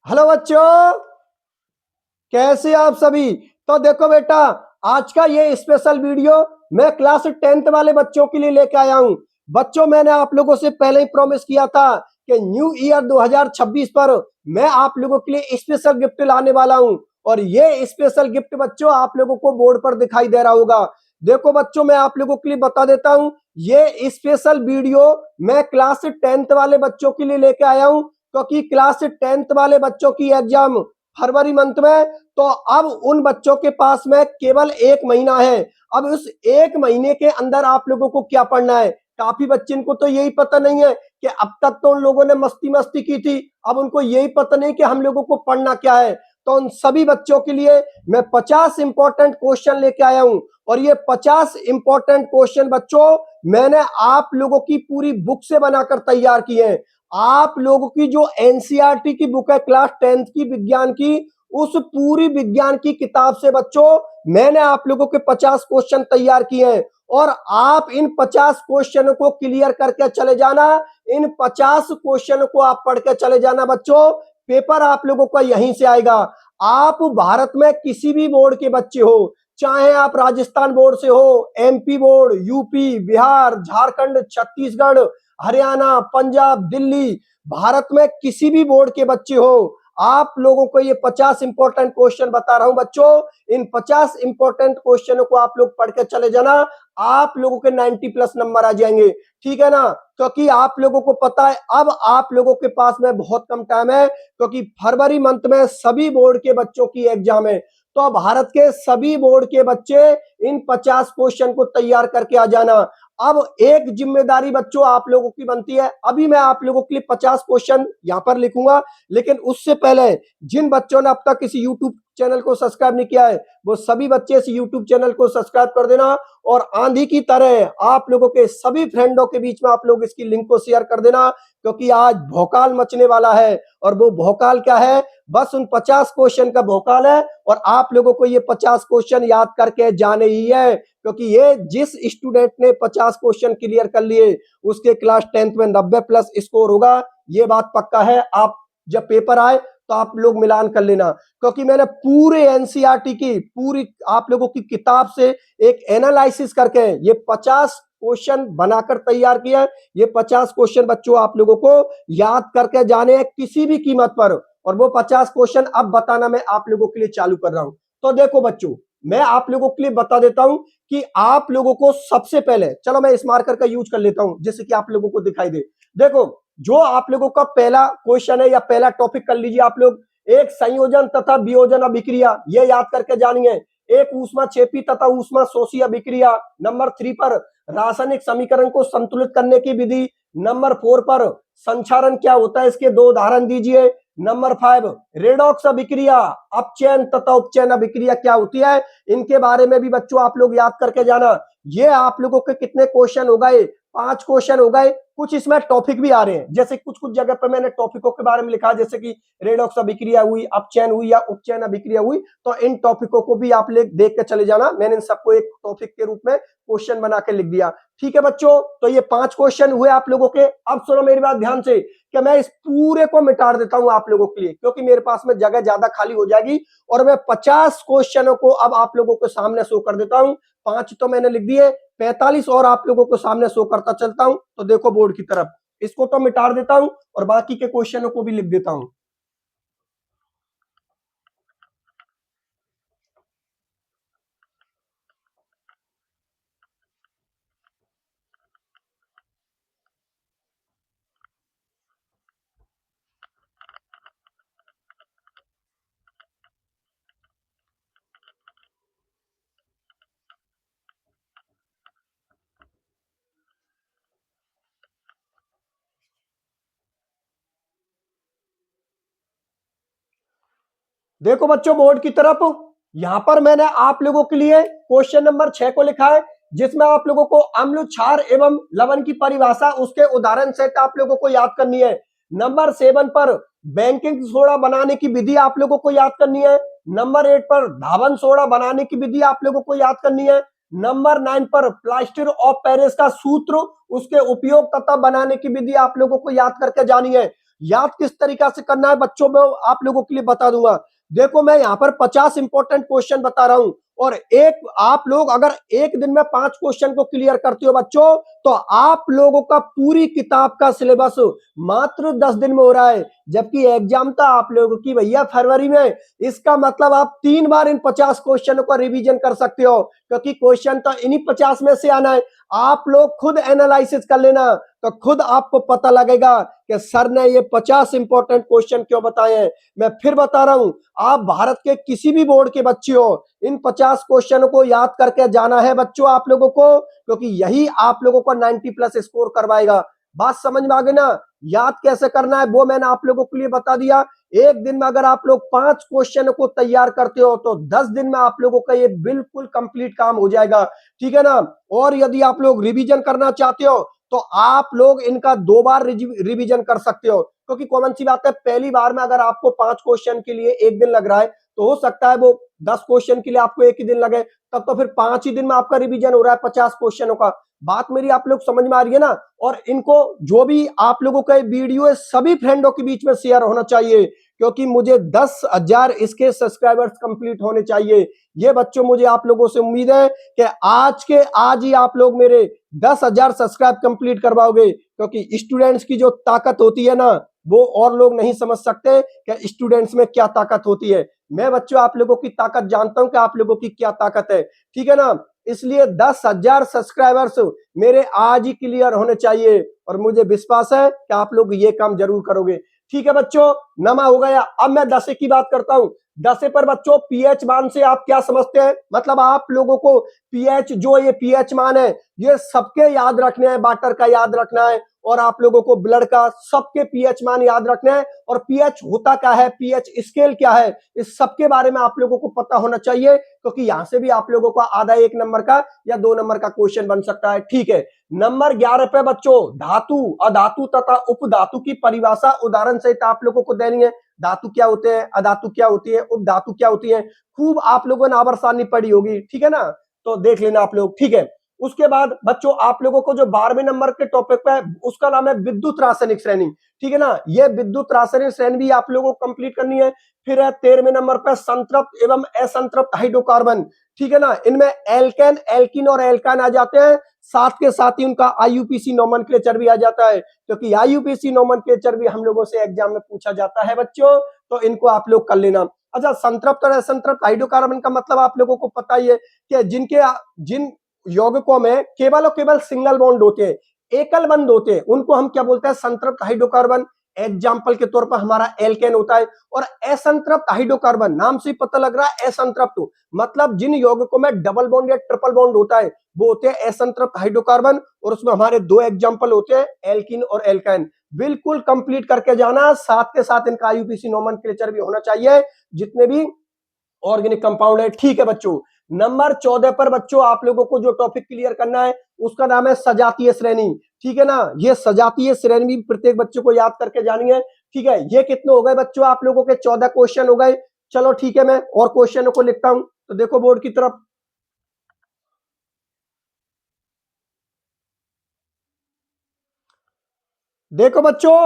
Hello बच्चों, कैसे आप सभी। तो देखो बेटा, आज का ये स्पेशल वीडियो मैं क्लास 10th वाले बच्चों के लिए लेके आया हूं। बच्चों, मैंने आप लोगों से पहले ही प्रॉमिस किया था कि न्यू ईयर 2026 पर मैं आप लोगों के लिए स्पेशल गिफ्ट लाने वाला हूं। और ये स्पेशल गिफ्ट बच्चों आप लोगों को बोर्ड पर दिखाई दे रहा होगा। देखो बच्चों, मैं आप लोगों के लिए बता देता हूं, ये स्पेशल वीडियो मैं क्लास 10th वाले बच्चों के लिए लेके आया हूं, क्योंकि क्लास 10th वाले बच्चों की एग्जाम फरवरी मंथ में। तो अब उन बच्चों के पास में केवल 1 महीना है। अब उस 1 महीने के अंदर आप लोगों को क्या पढ़ना है। काफी बच्चे को तो यही पता नहीं है कि अब तक तो उन लोगों ने मस्ती मस्ती की थी, अब उनको यही पता नहीं कि हम लोगों को पढ़ना क्या है। तो उन सभी बच्चों के लिए मैं 50 इंपॉर्टेंट क्वेश्चन लेके आया हूं। और ये 50 इंपॉर्टेंट क्वेश्चन बच्चों मैंने आप लोगों की पूरी बुक से बनाकर तैयार किए हैं। आप लोगों की जो एनसीईआरटी की बुक है क्लास 10th की विज्ञान की, उस पूरी विज्ञान की किताब से बच्चों मैंने आप लोगों के 50 क्वेश्चन तैयार किए हैं। और आप इन 50 क्वेश्चनों को क्लियर करके चले जाना। इन 50 क्वेश्चनों को आप पढ़ के चले जाना बच्चों। पेपर आप लोगों का यहीं से आएगा। आप भारत में किसी भी बोर्ड के बच्चे हो, चाहे आप राजस्थान बोर्ड से हो, MP board, UP, Bihar, Jharkhand, Chhattisgarh, Haryana, Punjab, Delhi, Bharat में किसी भी बोर्ड के बच्चे हो, आप लोगों को ये 50 इंपॉर्टेंट क्वेश्चन बता रहा हूं बच्चों। इन 50 इंपॉर्टेंट क्वेश्चनों को आप लोग पढ़ के चले जाना। आप लोगों के 90+ नंबर आ जाएंगे, ठीक है ना। क्योंकि आप लोगों को पता है अब आप लोगों के पास में बहुत कम टाइम है, क्योंकि फरवरी मंथ में सभी बोर्ड के बच्चों की एग्जाम है। तो भारत के सभी बोर्ड के बच्चे इन 50 क्वेश्चन को तैयार करके आ जाना। अब एक जिम्मेदारी बच्चों आप लोगों की बनती है। अभी मैं आप लोगों के लिए 50 क्वेश्चन यहां पर लिखूंगा, लेकिन उससे पहले जिन बच्चों ने अब तक इस यूट्यूब चैनल को सब्सक्राइब नहीं किया है, वो सभी बच्चे इस यूट्यूब चैनल को सब्सक्राइब कर देना। और आंधी की तरह आप लोगों के सभी फ्रेंडों के बीच में आप लोग इसकी लिंक को शेयर कर देना, क्योंकि आज भौकाल मचने वाला है। और वो भौकाल क्या है, बस उन 50 क्वेश्चन का भौकाल है। और आप लोगों को ये 50 क्वेश्चन याद करके जाने ही है, क्योंकि ये जिस स्टूडेंट ने 50 क्वेश्चन क्लियर कर लिए उसके क्लास 10th में 90+ स्कोर होगा। ये बात पक्का है। आप जब पेपर आए तो आप लोग मिलान कर लेना, क्योंकि मैंने पूरे एनसीईआरटी की पूरी आप लोगों की किताब से एक एनालिसिस करके ये 50 क्वेश्चन बनाकर तैयार किया है। ये 50 क्वेश्चन बच्चों आप लोगों को याद करके जाने हैं किसी भी कीमत पर। और वो 50 क्वेश्चन अब बताना मैं आप लोगों के लिए चालू कर रहा हूं। तो देखो बच्चों, मैं आप लोगों के लिए बता देता हूं कि आप लोगों को सबसे पहले, चलो मैं इस मार्कर का यूज कर लेता हूं जिससे कि आप लोगों को दिखाई दे। देखो, जो आप लोगों का पहला क्वेश्चन है या पहला टॉपिक कर लीजिए आप लोग, एक संयोजन तथा वियोजन अभिक्रिया, ये याद करके जानिए। एक ऊष्मा क्षेपी तथा ऊष्मा शोषी अभिक्रिया। नंबर 3 पर रासायनिक समीकरण को संतुलित करने की विधि। नंबर 4 पर संक्षारण क्या होता है, इसके 2 उदाहरण दीजिए। नंबर 5 रेडॉक्स अभिक्रिया, अपचयन तथा उपचयन अभिक्रिया क्या होती है, इनके बारे में भी बच्चों आप लोग याद करके जाना। ये आप लोगों के कितने क्वेश्चन हो गए, 5 क्वेश्चन हो गए। कुछ इसमें टॉपिक भी आ रहे हैं, जैसे कुछ कुछ जगह पर मैंने टॉपिकों के बारे में लिखा, जैसे कि रेडॉक्स अभिक्रिया हुई, अपचयन हुई या उपचयन अभिक्रिया हुई। तो इन टॉपिकों को भी आप लोग देख के चले जाना। मैंने इन सबको एक टॉपिक के रूप में क्वेश्चन बना के लिख दिया, ठीक है बच्चों। तो ये 5 क्वेश्चन हुए आप लोगों के। अब सुनो मेरी बात ध्यान से, कि मैं इस पूरे को मिटा देता हूं आप लोगों के लिए, क्योंकि मेरे पास में जगह ज्यादा खाली हो जाएगी। और मैं 50 क्वेश्चनों को अब आप लोगों के सामने शो कर देता हूं। 5 तो मैंने लिख दिए, 45 और आप लोगों को सामने शो करता चलता हूं। तो देखो बोर्ड की तरफ, इसको तो मिटा देता हूं और बाकी के क्वेश्चनों को भी लिख देता हूं। देखो बच्चों बोर्ड की तरफ, यहां पर मैंने आप लोगों के लिए क्वेश्चन नंबर 6 को लिखा है, जिसमें आप लोगों को अम्ल, क्षार एवं लवण की परिभाषा, उसके उदाहरण सेट आप लोगों को याद करनी है। नंबर 7 पर बेकिंग सोडा बनाने की विधि आप लोगों को याद करनी है। नंबर 8 पर धावन सोडा बनाने की विधि आप लोगों को याद करनी है। नंबर 9 पर प्लास्टर ऑफ पेरिस का सूत्र, उसके उपयोग तथा बनाने की विधि आप लोगों को याद करके जानी है। याद किस तरीका से करना है बच्चों, मैं आप लोगों के लिए बता दूंगा। देखो मैं यहाँ पर 50 इंपॉर्टेंट क्वेश्चन बता रहा हूं, और एक आप लोग अगर एक दिन में 5 क्वेश्चन को क्लियर करते हो बच्चों, तो आप लोगों का पूरी किताब का सिलेबस मात्र 10 दिन में हो रहा है। जबकि एग्जाम था आप लोगों की भैया फरवरी में। इसका मतलब आप 3 बार इन 50 क्वेश्चनों का रिवीजन कर सकते हो, क्योंकि क्वेश्चन तो इन्हीं 50 में से आना है। आप लोग खुद एनालिसिस कर लेना, तो खुद आपको पता लगेगा कि सर ने ये 50 इंपॉर्टेंट क्वेश्चन क्यों बताए हैं। मैं फिर बता रहा हूं, आप भारत के किसी भी बोर्ड के बच्चे हो, इन 50 क्वेश्चनों को याद करके जाना है बच्चों आप लोगों को, क्योंकि यही आप लोगों को 90 प्लस स्कोर करवाएगा। बात समझ में आ गई ना? याद कैसे करना है वो मैंने आप लोगों के लिए बता दिया। एक दिन में अगर आप लोग 5 क्वेश्चन को तैयार करते हो, तो 10 दिन में आप लोगों का ये बिल्कुल कंप्लीट काम हो जाएगा, ठीक है ना? और यदि आप लोग रिवीजन करना चाहते हो, तो आप लोग इनका 2 बार रिवीजन कर सकते हो, क्योंकि कॉमन सी बात है, पहली बार में अगर आपको 5 क्वेश्चन के लिए एक दिन लग रहा है, तो हो सकता है वो 10 क्वेश्चन के लिए आपको एक ही दिन लगे, तब तो फिर 5 ही दिन में आपका रिवीजन हो रहा है 50 क्वेश्चनों का। बात मेरी आप लोग समझ में आ रही है ना? और इनको जो भी आप लोगों का वीडियो है सभी फ्रेंडों के बीच में शेयर होना चाहिए, क्योंकि मुझे 10,000 इसके सब्सक्राइबर्स कंप्लीट होने चाहिए। ये बच्चों मुझे आप लोगों से उम्मीद है कि आज के आज ही आप लोग मेरे 10,000 सब्सक्राइब कंप्लीट करवाओगे, क्योंकि स्टूडेंट्स की जो ताकत होती है ना, वो और लोग नहीं समझ सकते कि स्टूडेंट्स में क्या ताकत होती है। मैं बच्चों आप लोगों की ताकत जानता हूं कि आप लोगों की क्या ताकत है, ठीक है ना? इसलिए 10,000 सब्सक्राइबर्स मेरे आज ही क्लियर होने चाहिए, और मुझे विश्वास है कि आप लोग ये काम जरूर करोगे। ठीक है बच्चों, नमा हो गया। अब मैं 10 की बात करता हूं। 10 पर बच्चों पीएच मान से आप क्या समझते हैं? मतलब आप लोगों को पीएच, जो ये पीएच मान है, ये सबके याद रखने हैं। वाटर का याद रखना है, और आप लोगों को ब्लड का, सबके पीएच मान याद रखना है। और पीएच होता क्या है, पीएच स्केल क्या है, इस सबके बारे में आप लोगों को पता होना चाहिए, क्योंकि यहां से भी आप लोगों का आधा 1 नंबर का या 2 नंबर का क्वेश्चन बन सकता है। ठीक है, नंबर 11 पे बच्चों धातु, अधातु तथा उपधातु की परिभाषा उदाहरण सहित आप लोगों को देनी है। धातु क्या होते हैं, अधातु क्या होती है, उपधातु क्या होती है, खूब आप लोगों ने आवर्सानी पढ़ी होगी, ठीक है ना? तो देख लेना आप लोग, ठीक है। उसके बाद बच्चों आप लोगों को जो 12वें नंबर के टॉपिक पे है, उसका नाम है विद्युत रासायनिक श्रेणी, ठीक है ना? ये विद्युत रासायनिक श्रेणी भी आप लोगों को कंप्लीट करनी है। फिर है 13वें नंबर पे संतृप्त एवं असंतृप्त हाइड्रोकार्बन, ठीक है ना? इनमें एल्केन, एल्किन और एल्काइन आ जाते हैं। साथ के साथ ही उनका आईयूपीसी नोमेनक्लेचर भी आ जाता है, क्योंकि आईयूपीसी नोमेनक्लेचर भी हम लोगों से एग्जाम में पूछा जाता है बच्चों, तो इनको आप लोग कर लेना। अच्छा, संतृप्त और असंतृप्त हाइड्रोकार्बन का मतलब आप लोगों को पता ही है कि जिन यौगिकों में केवल और केवल सिंगल बॉन्ड होते हैं, एकल बंध होते हैं, उनको हम क्या बोलते हैं? संतृप्त हाइड्रोकार्बन। एग्जाम्पल के तौर पर हमारा एल्केन होता है। और असंतृप्त हाइड्रोकार्बन, नाम से पता लग रहा है असंतृप्त, मतलब जिन यौगिकों में डबल बॉन्ड या ट्रिपल बॉन्ड होता है, वो होते हैं असंतृप्त हाइड्रोकार्बन। और उसमें हमारे 2 एग्जाम्पल होते हैं, एल्किन और एल्काइन। बिल्कुल कंप्लीट करके जाना, साथ के साथ इनका आईयूपीसी नोमेनक्लेचर भी होना चाहिए, जितने भी ऑर्गेनिक कंपाउंड है। ठीक है बच्चों, नंबर 14 पर बच्चों आप लोगों को जो टॉपिक क्लियर करना है, उसका नाम है सजातीय श्रेणी, ठीक है ना? ये सजातीय श्रेणी भी प्रत्येक बच्चों को याद करके जानी है, ठीक है? ये कितने हो गए बच्चों आप लोगों के? 14 क्वेश्चन हो गए। चलो ठीक है, मैं और क्वेश्चनों को लिखता हूं, तो देखो बोर्ड की तरफ। देखो बच्चों,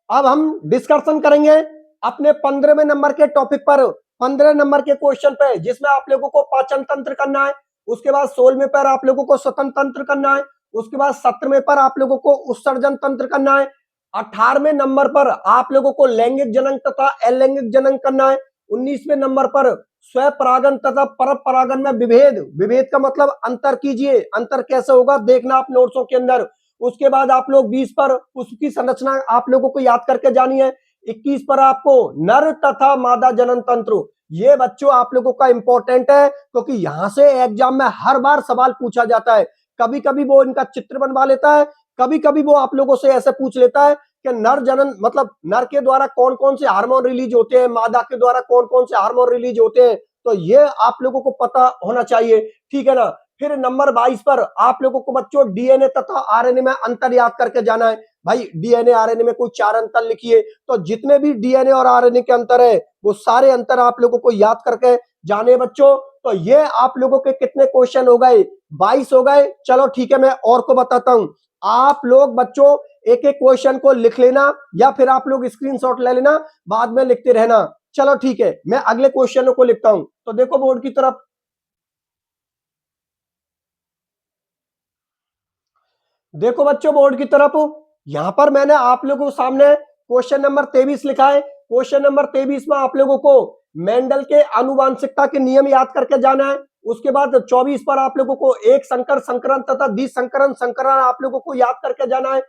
अब हम डिस्कशन करेंगे अपने 15वें नंबर के टॉपिक पर, 15 नंबर के क्वेश्चन पे, जिसमें आप लोगों को पाचन तंत्र करना है। उसके बाद 16वें पर आप लोगों को स्वतंत्र तंत्र करना है। उसके बाद 17वें पर आप लोगों को उत्सर्जन तंत्र करना है। 18वें नंबर पर आप लोगों को लैंगिक जनन तथा अलैंगिक जनन करना है। 19वें नंबर पर स्वपरागन तथा पर परागन में विभेद, विभेद का मतलब अंतर कीजिए, अंतर कैसे होगा देखना आप नोट्सों के अंदर। उसके बाद आप लोग 20 पर उसकी संरचना आप लोगों को याद करके जानी है। 21 पर आपको नर तथा मादा जनन तंत्र, ये बच्चों आप लोगों का इंपॉर्टेंट है, क्योंकि यहां से एग्जाम में हर बार सवाल पूछा जाता है। कभी कभी वो इनका चित्र बनवा लेता है, कभी कभी वो आप लोगों से ऐसे पूछ लेता है कि नर जनन मतलब नर के द्वारा कौन कौन से हार्मोन रिलीज होते हैं, मादा के द्वारा कौन कौन से हार्मोन रिलीज होते हैं, तो ये आप लोगों को पता होना चाहिए, ठीक है ना? फिर नंबर 22 पर आप लोगों को बच्चों डीएनए तथा आरएनए में अंतर याद करके जाना है। भाई डीएनए आरएनए में कोई 4 अंतर लिखिए, तो जितने भी डीएनए और आरएनए के अंतर है, वो सारे अंतर आप लोगों को याद करके जाने बच्चों। तो ये आप लोगों के कितने क्वेश्चन हो गए? 22 हो गए। चलो ठीक है, मैं और को बताता हूं। आप लोग बच्चों एक एक क्वेश्चन को लिख लेना या फिर आप लोग स्क्रीनशॉट ले लेना, बाद में लिखते रहना। चलो ठीक है, मैं अगले क्वेश्चनों को लिखता हूं। तो देखो बोर्ड की तरफ, देखो बच्चों बोर्ड की तरफ, यहां पर मैंने आप लोगों के सामने क्वेश्चन नंबर 23 लिखा है। क्वेश्चन नंबर 23 में आप लोगों को मेंडल के आनुवांशिकता के नियम याद करके जाना है। उसके बाद 24 पर आप लोगों को एक संकर संकरण तथा द्विसंकरण संकरण आप लोगों को याद करके जाना है।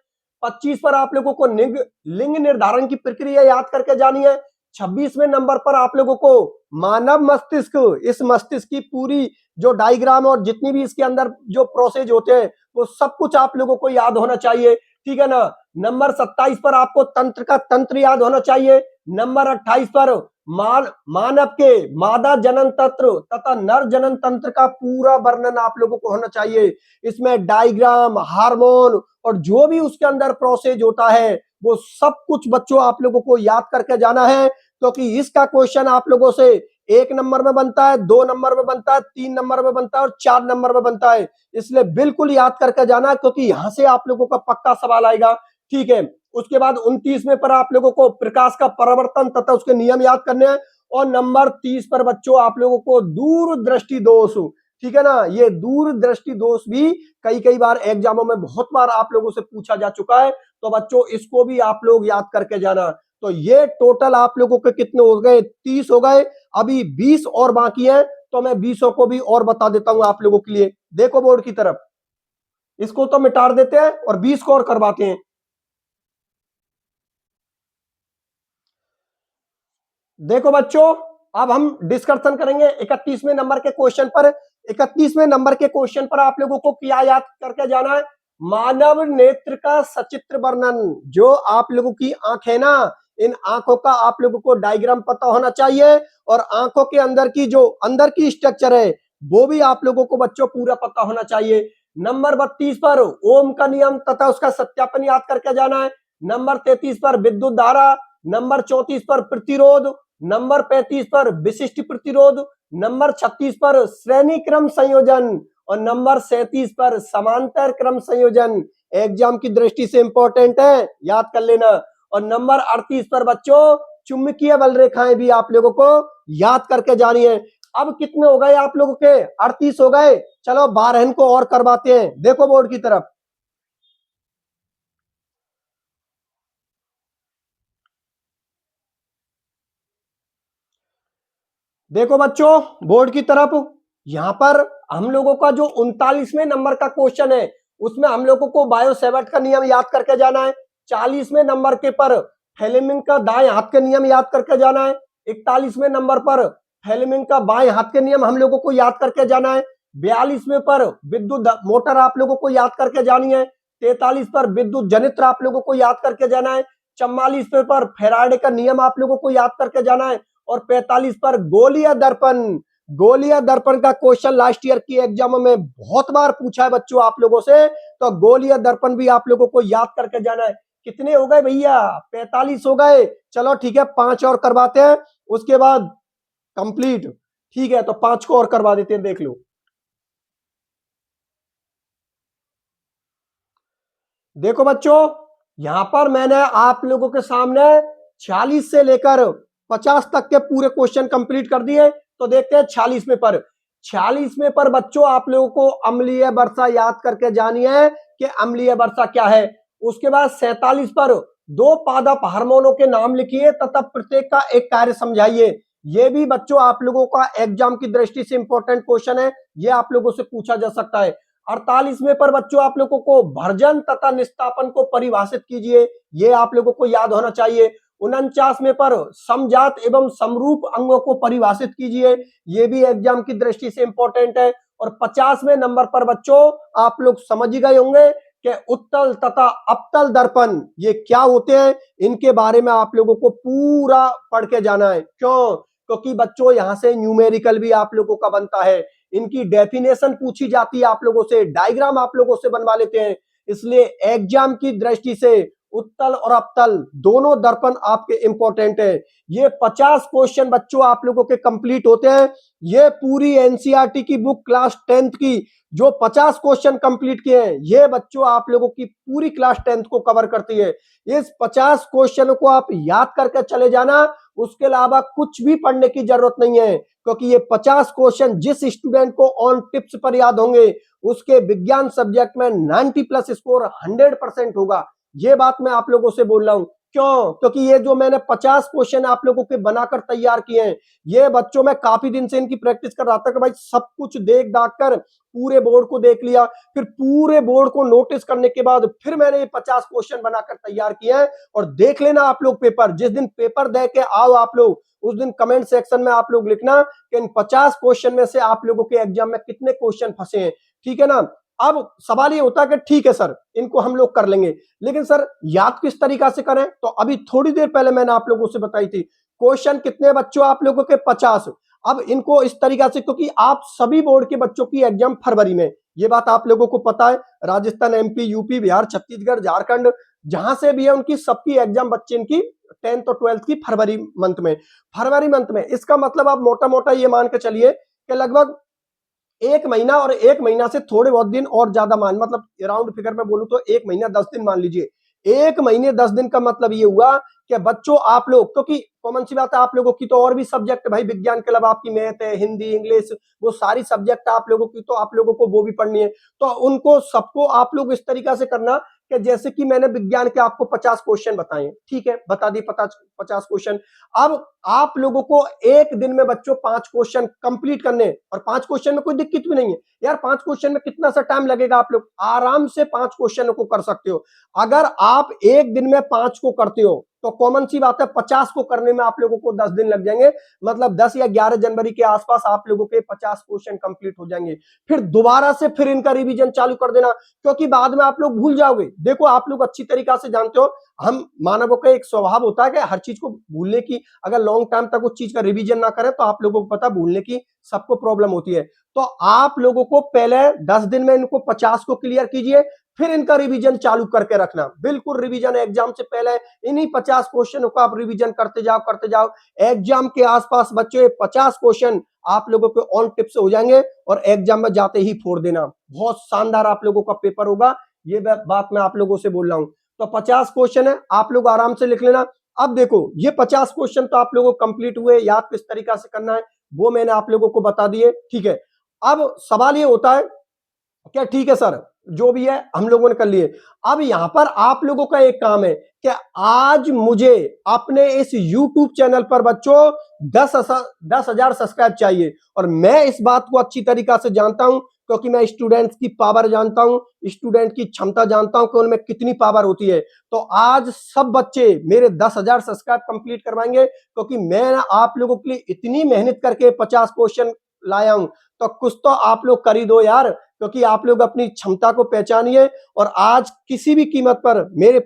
25 पर आप लोगों को लिंग निर्धारण की प्रक्रिया याद करके जानी है। 26वें नंबर पर आप लोगों को मानव मस्तिष्क, इस मस्तिष्क की पूरी जो डायग्राम और जितनी भी इसके अंदर जो प्रोसेस होते हैं वो सब कुछ आप लोगों को याद होना चाहिए, ठीक है ना। नंबर 27 पर आपको तंत्र का तंत्र याद होना चाहिए। नंबर 28 पर मानव के मादा जनन तंत्र तथा नर जनन तंत्र का पूरा वर्णन आप लोगों को होना चाहिए। इसमें डायग्राम, हार्मोन और जो भी उसके अंदर प्रोसेस होता है वो सब कुछ बच्चों आप लोगों को याद करके जाना है, क्योंकि इसका क्वेश्चन आप लोगों से 1 नंबर में बनता है, 2 नंबर में बनता है, 3 नंबर में बनता है और 4 नंबर में बनता है। इसलिए बिल्कुल याद करके जाना है, क्योंकि यहां से आप लोगों का पक्का सवाल आएगा, ठीक है। उसके बाद 29वें पर आप लोगों को प्रकाश का परावर्तन तथा उसके नियम याद करने हैं। और नंबर 30 पर बच्चों आप लोगों को दूरदृष्टि दोष, ठीक है ना। ये दूरदृष्टि दोष भी कई बार एग्जामों में बहुत बार आप लोगों से पूछा जा चुका है, तो बच्चों इसको भी आप लोग याद करके जाना। तो ये टोटल आप लोगों के कितने हो गए, 30 हो गए। अभी 20 और बाकी है, तो मैं 20 को भी और बता देता हूं आप लोगों के लिए। देखो बोर्ड की तरफ, इसको तो मिटा देते हैं और 20 को और करवाते हैं। देखो बच्चों, अब हम डिस्कशन करेंगे 31वें नंबर के क्वेश्चन पर। 31वें नंबर के क्वेश्चन पर आप लोगों को क्या याद करके जाना है, मानव नेत्र का सचित्र वर्णन। जो आप लोगों की आंख है ना, इन आंखों का आप लोगों को डायग्राम पता होना चाहिए और आंखों के अंदर की जो अंदर की स्ट्रक्चर है वो भी आप लोगों को बच्चों पूरा पता होना चाहिए। नंबर 32 पर ओम का नियम तथा उसका सत्यापन याद करके जाना है। नंबर 33 पर विद्युत धारा। नंबर 34 पर प्रतिरोध। नंबर 35 पर विशिष्ट प्रतिरोध। नंबर 36 पर श्रेणी क्रम संयोजन और नंबर 37 पर समांतर क्रम संयोजन। एग्जाम की दृष्टि से इंपॉर्टेंट है, याद कर लेना। और नंबर 38 पर बच्चों चुंबकीय बल रेखाएं भी आप लोगों को याद करके जानी है। अब कितने हो गए आप लोगों के, 38 हो गए। चलो 12 को और करवाते हैं। देखो बोर्ड की तरफ, देखो बच्चों बोर्ड की तरफ, यहां पर हम लोगों का जो 39वें नंबर का क्वेश्चन है उसमें हम लोगों को बायो सेवर्ट का नियम याद करके जाना है। 40वें नंबर के पर फेलेमिंग का दाएं हाथ के नियम याद करके जाना है। 41वें नंबर पर फेलेमिंग का बाएं हाथ के नियम हम लोगों को याद करके जाना है। 42वें पर विद्युत मोटर आप लोगों को याद करके जानी है। 43 पर विद्युत जनित्र आप लोगों को याद करके जाना है। 44वें पर फैराडे का नियम आप लोगों को याद करके जाना है। और 45 पर गोलीय दर्पण। गोलीय दर्पण का क्वेश्चन लास्ट ईयर की एग्जाम में बहुत बार पूछा है बच्चों आप लोगों से, तो गोलीय दर्पण भी आप लोगों को याद करके जाना है। कितने हो गए भैया, 45 हो गए। चलो ठीक है, 5 और करवाते हैं, उसके बाद कंप्लीट। ठीक है, तो 5 को और करवा देते हैं, देख लो। देखो बच्चों, यहां पर मैंने आप लोगों के सामने 46 से लेकर 50 तक के पूरे क्वेश्चन कंप्लीट कर दिए। तो देखते हैं 46वें पर। 46वें पर बच्चों आप लोगों को अम्लीय वर्षा याद करके जानी है कि अम्लीय वर्षा क्या है। उसके बाद 47 पर दो पादप हार्मोनों के नाम लिखिए तथा प्रत्येक का एक कार्य समझाइए। ये भी बच्चों आप लोगों का एग्जाम की दृष्टि से इंपॉर्टेंट क्वेश्चन है, ये आप लोगों से पूछा जा सकता है। 48वें पर बच्चों आप लोगों को भर्जन तथा निस्तापन को परिभाषित कीजिए, ये आप लोगों को याद होना चाहिए। 49वें पर समजात एवं समरूप अंगों को परिभाषित कीजिए, ये भी एग्जाम की दृष्टि से इंपॉर्टेंट है। और 50वें नंबर पर बच्चों आप लोग समझ गए होंगे कि उत्तल तथा अपतल दर्पण ये क्या होते हैं, इनके बारे में आप लोगों को पूरा पढ़ के जाना है। क्यों? क्योंकि बच्चों यहां से न्यूमेरिकल भी आप लोगों का बनता है, इनकी डेफिनेशन पूछी जाती है आप लोगों से, डायग्राम आप लोगों से बनवा लेते हैं। इसलिए एग्जाम की दृष्टि से उत्तल और अवतल दोनों दर्पण आपके इंपॉर्टेंट है। ये 50 क्वेश्चन बच्चों आप लोगों के कंप्लीट होते हैं। ये पूरी एनसीईआरटी की बुक क्लास 10th की जो 50 क्वेश्चन कंप्लीट किए हैं, ये बच्चों आप लोगों की पूरी क्लास 10th को कवर करती है। इस 50 क्वेश्चनों को आप याद करके चले जाना, उसके अलावा कुछ भी पढ़ने की जरूरत नहीं है, क्योंकि ये 50 क्वेश्चन जिस स्टूडेंट को ऑन टिप्स पर याद होंगे उसके विज्ञान सब्जेक्ट में 90 प्लस स्कोर 100% होगा। ये बात मैं आप लोगों से बोल रहा हूं। क्यों? क्योंकि ये जो मैंने 50 क्वेश्चन आप लोगों के बनाकर तैयार किए हैं, ये बच्चों में काफी दिन से इनकी प्रैक्टिस कर रहा था कि भाई सब कुछ देख दाख कर पूरे बोर्ड को देख लिया, फिर पूरे बोर्ड को नोटिस करने के बाद फिर मैंने ये 50 क्वेश्चन बनाकर तैयार किए हैं। और देख लेना आप लोग पेपर, जिस दिन पेपर दे के आओ आप लोग, उस दिन कमेंट सेक्शन में आप लोग लिखना कि इन 50 क्वेश्चन में से आप लोगों के एग्जाम में कितने क्वेश्चन फंसे हैं। ठीक है ना? अब सवाल ये होता है कि ठीक है सर, इनको हम लोग कर लेंगे, लेकिन सर याद किस तरीका से करें? तो अभी थोड़ी देर पहले मैंने आप लोगों से बताई थी, क्वेश्चन कितने बच्चों आप लोगों के 50। अब इनको इस तरीका से, क्योंकि आप सभी बोर्ड के बच्चों की एग्जाम फरवरी में, ये बात आप लोगों को पता है, राजस्थान, एमपी, यूपी, बिहार, छत्तीसगढ़, झारखंड, जहां से भी है उनकी सबकी एग्जाम बच्चे इनकी 10th और 12th की फरवरी मंथ में। इसका मतलब आप मोटा मोटा ये मान के चलिए कि लगभग 1 महीना और 1 महीना से थोड़े बहुत दिन और ज्यादा मान, मतलब राउंड फिगर में बोलूं तो 1 महीना 10 दिन मान लीजिए। 1 महीने 10 दिन का मतलब ये हुआ कि बच्चों आप लोग, क्योंकि कॉमन सी बात है आप लोगों की तो और भी सब्जेक्ट भाई, विज्ञान के अलावा आपकी मैथ है, हिंदी, इंग्लिश, वो सारी सब्जेक्ट आप लोगों की, तो आप लोगों को वो भी पढ़नी है। तो उनको सबको आप लोग इस तरीका से करना कि जैसे कि मैंने विज्ञान के आपको 50 क्वेश्चन बताए, ठीक है, बता दिए 50 क्वेश्चन। अब आप लोगों को एक दिन में बच्चों 5 क्वेश्चन कंप्लीट करने, और 5 क्वेश्चन में कोई दिक्कत भी नहीं है यार। 5 क्वेश्चन में कितना सा टाइम लगेगा? आप लोग आराम से 5 क्वेश्चन को कर सकते हो। अगर आप एक दिन में 5 को करते हो तो कॉमन सी बात है 50 को करने में आप लोगों को 10 दिन लग जाएंगे। मतलब 10 या 11 जनवरी के आसपास आप लोगों के 50 क्वेश्चन कंप्लीट हो जाएंगे। फिर दोबारा से फिर इनका रिवीजन चालू कर देना, क्योंकि बाद में आप लोग भूल जाओगे। देखो आप लोग अच्छी तरीका से जानते हो, हम मानवों का एक स्वभाव होता है कि हर चीज को भूलने की, अगर लॉन्ग टाइम तक उस चीज का रिवीजन ना करें तो आप लोगों को पता भूलने की सबको प्रॉब्लम होती है। तो आप लोगों को पहले 10 दिन में इनको 50 को क्लियर कीजिए, फिर इनका रिवीजन चालू करके रखना। बिल्कुल रिवीजन एग्जाम से पहले इन्हीं 50 क्वेश्चनों को आप रिवीजन करते जाओ। एग्जाम के आसपास बच्चों 50 क्वेश्चन आप लोगों के ऑन टिप से हो जाएंगे और एग्जाम में जाते ही फोड़ देना। बहुत शानदार आप लोगों का पेपर होगा, ये बात मैं आप लोगों से बोल रहा हूं। तो 50 क्वेश्चन है, आप लोग आराम से लिख लेना। अब देखो ये 50 क्वेश्चन तो आप लोगों को कंप्लीट हुए, याद किस तरीका से करना है वो मैंने आप लोगों को बता दिए, ठीक है। अब सवाल ये होता है क्या, ठीक है सर जो भी है हम लोगों ने कर लिए। अब यहां पर आप लोगों का एक काम है कि आज मुझे अपने इस YouTube चैनल पर बच्चों 10,000 सब्सक्राइब चाहिए। और मैं इस बात को अच्छी तरीका से जानता हूं, क्योंकि मैं स्टूडेंट्स की पावर जानता हूं, स्टूडेंट की क्षमता जानता हूं कि उनमें कितनी पावर होती है। तो आज सब बच्चे मेरे 10,000 सब्सक्राइब कंप्लीट करवाएंगे, क्योंकि मैं आप लोगों के लिए इतनी मेहनत करके 50 क्वेश्चन लाया हूं। तो कुछ तो आप लोग कर ही दो यार, क्योंकि आप लोग अपनी क्षमता को पहचानिए और आज किसी भी कीमत पर मेरे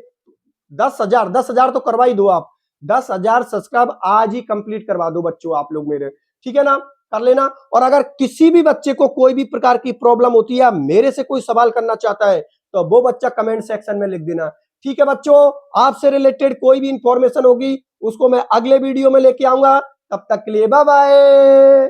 10,000 तो करवा ही दो आप। 10,000 सब्सक्राइब आज ही कंप्लीट करवा दो बच्चों आप लोग मेरे, ठीक है ना, कर लेना। और अगर किसी भी बच्चे को कोई भी प्रकार की प्रॉब्लम होती है, मेरे से कोई सवाल करना चाहता है, तो वो बच्चा कमेंट सेक्शन में लिख देना, ठीक है बच्चों। आपसे रिलेटेड कोई भी इंफॉर्मेशन होगी उसको मैं अगले वीडियो में लेके आऊंगा। तब तक के लिए बाय बाय।